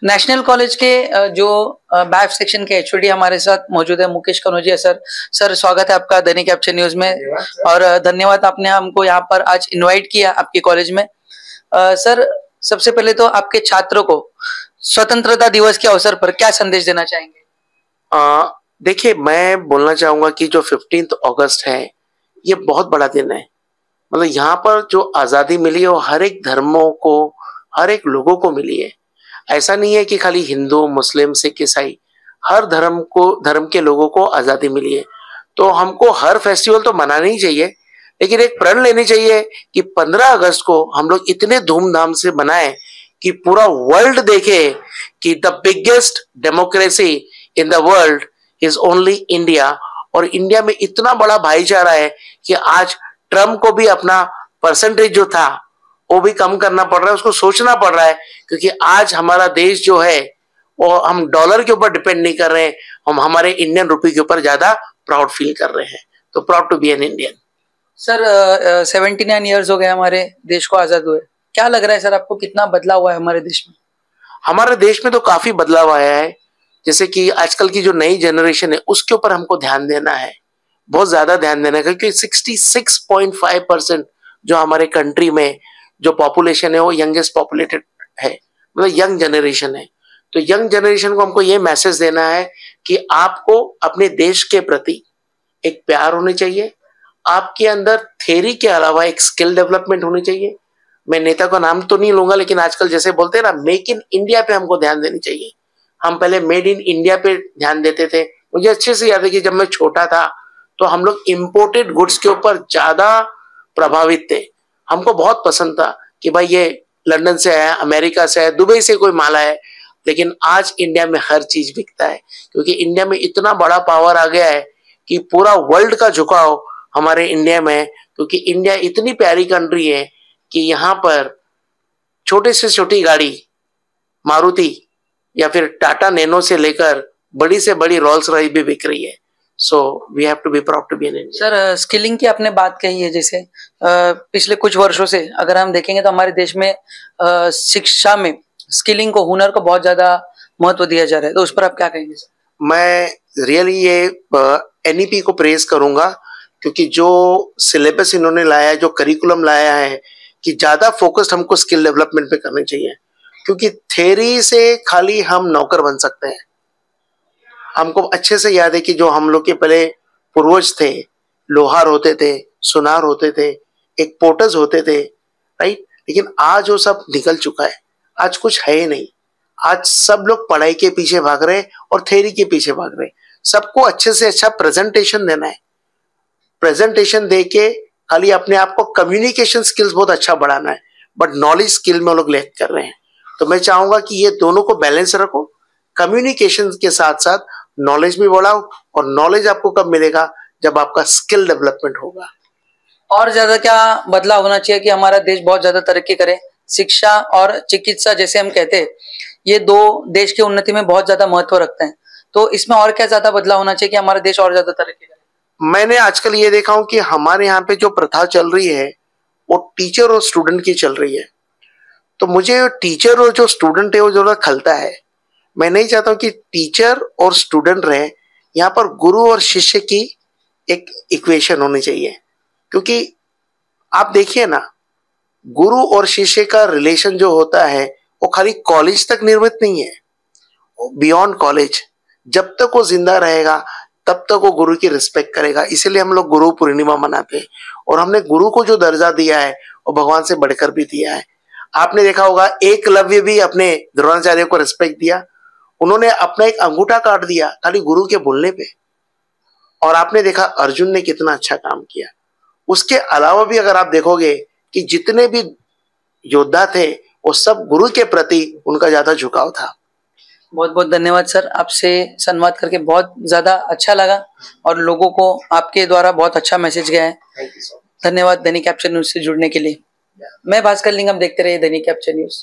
National college के जो BAIF section के एचओडी हमारे साथ मौजूद है, मुकेश कनौजिया सर। सर, स्वागत है आपका दैनिक कैप्चर न्यूज में और धन्यवाद आपने हमको यहाँ पर आज इनवाइट किया आपके कॉलेज में। सर, सबसे पहले तो आपके छात्रों को स्वतंत्रता दिवस के अवसर पर क्या संदेश देना चाहेंगे? देखिए, मैं बोलना चाहूंगा कि जो 15 अगस्त है ये बहुत बड़ा दिन है। मतलब यहाँ पर जो आजादी मिली है वो हर एक धर्मों को, हर एक लोगों को मिली है। ऐसा नहीं है कि खाली हिंदू, मुस्लिम, सिख, ईसाई, हर धर्म के लोगों को आजादी मिली है। तो हमको हर फेस्टिवल तो मनाना ही चाहिए, लेकिन एक प्रण लेनी चाहिए कि 15 अगस्त को हम लोग इतने धूमधाम से मनाएं कि पूरा वर्ल्ड देखे कि the biggest democracy in the world is only India. और इंडिया में इतना बड़ा भाईचारा है कि आज ट्रम्प को भी अपना परसेंटेज जो था वो भी कम करना पड़ रहा है, उसको सोचना पड़ रहा है, क्योंकि आज हमारा देश जो है वो हम डॉलर के ऊपर डिपेंड नहीं कर रहे हैं, हम हमारे इंडियन रुपये के ऊपर ज्यादा प्राउड फील कर रहे हैं। तो proud to be an Indian. Sir, 79 years हो गए हमारे देश को आजाद हुए। क्या लग रहा है सर आपको, कितना बदलाव हुआ है हमारे देश में? हमारे देश में तो काफी बदलाव आया है। जैसे कि आजकल की जो नई जनरेशन है उसके ऊपर हमको ध्यान देना है, बहुत ज्यादा ध्यान देना है, क्योंकि 66.5% जो हमारे कंट्री में जो पॉपुलेशन है वो यंगेस्ट पॉपुलेटेड है, मतलब यंग जनरेशन है। तो यंग जनरेशन को हमको ये मैसेज देना है कि आपको अपने देश के प्रति एक प्यार होनी चाहिए, आपके अंदर थ्योरी के अलावा एक स्किल डेवलपमेंट होनी चाहिए। मैं नेता का नाम तो नहीं लूंगा, लेकिन आजकल जैसे बोलते हैं ना, मेक इन इंडिया पे हमको ध्यान देनी चाहिए। हम पहले मेड इन इंडिया पे ध्यान देते थे। मुझे अच्छे से याद है कि जब मैं छोटा था तो हम लोग इम्पोर्टेड गुड्स के ऊपर ज्यादा प्रभावित थे। हमको बहुत पसंद था कि भाई ये लंदन से आया, अमेरिका से आया, दुबई से कोई माल आया। लेकिन आज इंडिया में हर चीज बिकता है, क्योंकि इंडिया में इतना बड़ा पावर आ गया है कि पूरा वर्ल्ड का झुकाव हमारे इंडिया में है। क्योंकि इंडिया इतनी प्यारी कंट्री है कि यहाँ पर छोटे से छोटी गाड़ी मारुति या फिर टाटा नैनो से लेकर बड़ी से बड़ी रोल्स रॉयस भी बिक रही है। So we have to be proud to be in India. Sir, skilling की आपने बात कही है, जैसे पिछले कुछ वर्षों से अगर हम देखेंगे तो हमारे देश में शिक्षा में स्किलिंग को, हुनर को बहुत ज्यादा महत्व दिया जा रहा है, तो उस पर आप क्या कहेंगे सर? मैं रियली ये एनईपी को प्रेज करूंगा, क्योंकि जो सिलेबस इन्होंने लाया है, जो करिकुलम लाया है, कि ज्यादा फोकस्ड हमको स्किल डेवलपमेंट पे करनी चाहिए। क्योंकि थ्योरी से खाली हम नौकर बन सकते हैं। हमको अच्छे से याद है कि जो हम लोग के पहले पूर्वज थे, लोहार होते थे, सुनार होते थे, एक पोर्टर्स होते थे, राइट। लेकिन आज वो सब निकल चुका है, आज कुछ है ही नहीं। आज सब लोग पढ़ाई के पीछे भाग रहे हैं और थ्योरी के पीछे भाग रहे हैं। सबको अच्छे से अच्छा प्रेजेंटेशन देना है, प्रेजेंटेशन दे के खाली अपने आप को कम्युनिकेशन स्किल्स बहुत अच्छा बढ़ाना है, बट नॉलेज स्किल में वो लोग लैक कर रहे हैं। तो मैं चाहूंगा कि ये दोनों को बैलेंस रखो, कम्युनिकेशन के साथ साथ नॉलेज भी बढ़ाओ। और नॉलेज आपको कब मिलेगा? जब आपका स्किल डेवलपमेंट होगा। और ज्यादा क्या बदलाव होना चाहिए कि हमारा देश बहुत ज्यादा तरक्की करे? शिक्षा और चिकित्सा, जैसे हम कहते हैं, ये दो देश की उन्नति में बहुत ज्यादा महत्व रखते हैं, तो इसमें और क्या ज्यादा बदलाव होना चाहिए कि हमारा देश और ज्यादा तरक्की करे? मैंने आजकल ये देखा हूं कि हमारे यहाँ पे जो प्रथा चल रही है वो टीचर और स्टूडेंट की चल रही है। तो मुझे टीचर और जो स्टूडेंट है वो जो खलता है। मैं नहीं चाहता हूँ कि टीचर और स्टूडेंट रहे, यहाँ पर गुरु और शिष्य की एक इक्वेशन होनी चाहिए। क्योंकि आप देखिए ना, गुरु और शिष्य का रिलेशन जो होता है वो खाली कॉलेज तक निर्मित नहीं है, बियॉन्ड कॉलेज। जब तक वो जिंदा रहेगा तब तक वो गुरु की रिस्पेक्ट करेगा। इसीलिए हम लोग गुरु पूर्णिमा मनाते हैं। और हमने गुरु को जो दर्जा दिया है वो भगवान से बढ़कर भी दिया है। आपने देखा होगा एकलव्य भी अपने द्रोणाचार्य को रिस्पेक्ट दिया, उन्होंने अपना एक अंगूठा काट दिया खाली गुरु के बोलने पे। और आपने देखा अर्जुन ने कितना अच्छा काम किया। उसके अलावा भी अगर आप देखोगे कि जितने भी योद्धा थे वो सब गुरु के प्रति उनका ज्यादा झुकाव था। बहुत बहुत धन्यवाद सर, आपसे संवाद करके बहुत ज्यादा अच्छा लगा और लोगों को आपके द्वारा बहुत अच्छा मैसेज गया है। धन्यवाद दैनिक कैप्चर न्यूज से जुड़ने के लिए। मैं भास्कर लिंगम, देखते रहिए दैनिक कैप्चर न्यूज।